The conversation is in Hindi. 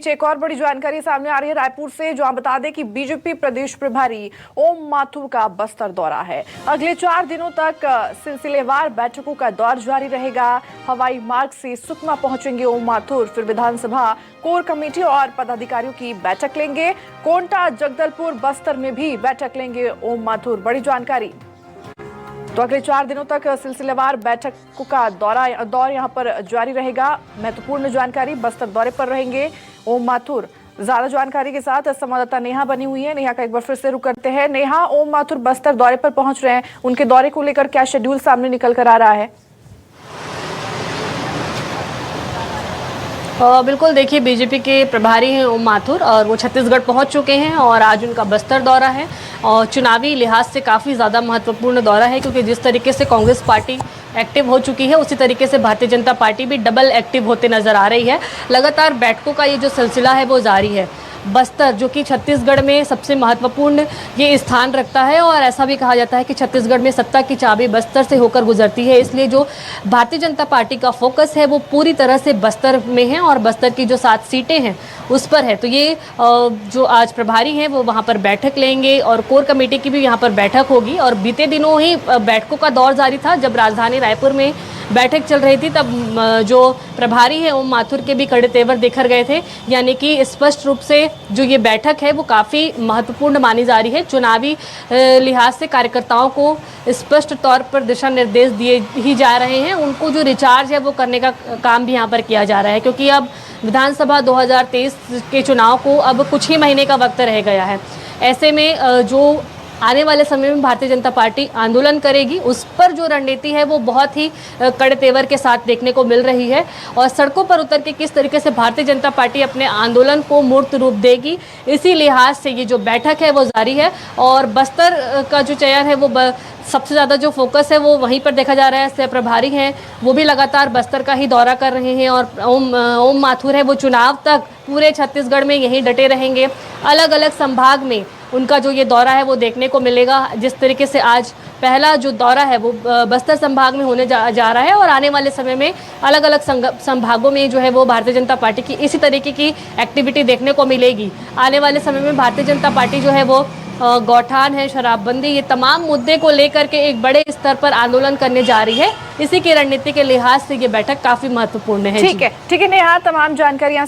बीच एक और बड़ी जानकारी सामने आ रही है रायपुर से, जहां बता दें कि बीजेपी प्रदेश प्रभारी ओम माथुर का बस्तर दौरा है। अगले 4 दिनों तक सिलसिलेवार बैठकों का दौर जारी रहेगा। हवाई मार्ग से सुकमा पहुंचेंगे ओम माथुर, फिर विधानसभा कोर कमेटी और पदाधिकारियों की बैठक लेंगे। कोंटा, जगदलपुर, बस्तर में भी बैठक लेंगे ओम माथुर। बड़ी जानकारी। तो अगले 4 दिनों तक सिलसिलेवार बैठकों का दौर यहां पर जारी रहेगा। महत्वपूर्ण जानकारी, बस्तर दौरे पर रहेंगे ओम माथुर। ज्यादा जानकारी के साथ संवाददाता नेहा बनी हुई है। नेहा का एक बार फिर से रुक करते हैं। नेहा, ओम माथुर बस्तर दौरे पर पहुंच रहे हैं, उनके दौरे को लेकर क्या शेड्यूल सामने निकल कर आ रहा है? बिल्कुल, देखिए बीजेपी के प्रभारी हैं ओम माथुर और वो छत्तीसगढ़ पहुंच चुके हैं और आज उनका बस्तर दौरा है और चुनावी लिहाज से काफ़ी ज़्यादा महत्वपूर्ण दौरा है, क्योंकि जिस तरीके से कांग्रेस पार्टी एक्टिव हो चुकी है उसी तरीके से भारतीय जनता पार्टी भी डबल एक्टिव होते नजर आ रही है। लगातार बैठकों का ये जो सिलसिला है वो जारी है। बस्तर, जो कि छत्तीसगढ़ में सबसे महत्वपूर्ण ये स्थान रखता है और ऐसा भी कहा जाता है कि छत्तीसगढ़ में सत्ता की चाबी बस्तर से होकर गुजरती है, इसलिए जो भारतीय जनता पार्टी का फोकस है वो पूरी तरह से बस्तर में है और बस्तर की जो 7 सीटें हैं उस पर है। तो ये जो आज प्रभारी हैं वो वहाँ पर बैठक लेंगे और कोर कमेटी की भी यहाँ पर बैठक होगी। और बीते दिनों ही बैठकों का दौर जारी था, जब राजधानी रायपुर में बैठक चल रही थी तब जो प्रभारी है ओम माथुर के भी कड़े तेवर देखर गए थे, यानी कि स्पष्ट रूप से जो ये बैठक है वो काफ़ी महत्वपूर्ण मानी जा रही है। चुनावी लिहाज से कार्यकर्ताओं को स्पष्ट तौर पर दिशा निर्देश दिए ही जा रहे हैं, उनको जो रिचार्ज है वो करने का काम भी यहाँ पर किया जा रहा है, क्योंकि अब विधानसभा 2023 के चुनाव को अब कुछ ही महीने का वक्त रह गया है। ऐसे में जो आने वाले समय में भारतीय जनता पार्टी आंदोलन करेगी, उस पर जो रणनीति है वो बहुत ही कड़े तेवर के साथ देखने को मिल रही है और सड़कों पर उतर के किस तरीके से भारतीय जनता पार्टी अपने आंदोलन को मूर्त रूप देगी, इसी लिहाज से ये जो बैठक है वो जारी है। और बस्तर का जो चयन है वो सबसे ज़्यादा जो फोकस है वो वहीं पर देखा जा रहा है। सह प्रभारी हैं वो भी लगातार बस्तर का ही दौरा कर रहे हैं और ओम माथुर है वो चुनाव तक पूरे छत्तीसगढ़ में यहीं डटे रहेंगे। अलग अलग संभाग में उनका जो ये दौरा है वो देखने को मिलेगा। जिस तरीके से आज पहला जो दौरा है वो बस्तर संभाग में होने जा रहा है और आने वाले समय में अलग अलग संभागों में जो है वो भारतीय जनता पार्टी की इसी तरीके की एक्टिविटी देखने को मिलेगी। आने वाले समय में भारतीय जनता पार्टी जो है वो गौठान है, शराबबंदी, ये तमाम मुद्दे को लेकर के एक बड़े स्तर पर आंदोलन करने जा रही है। इसी की रणनीति के लिहाज से ये बैठक काफी महत्वपूर्ण है। ठीक है नेहा, तमाम जानकारियां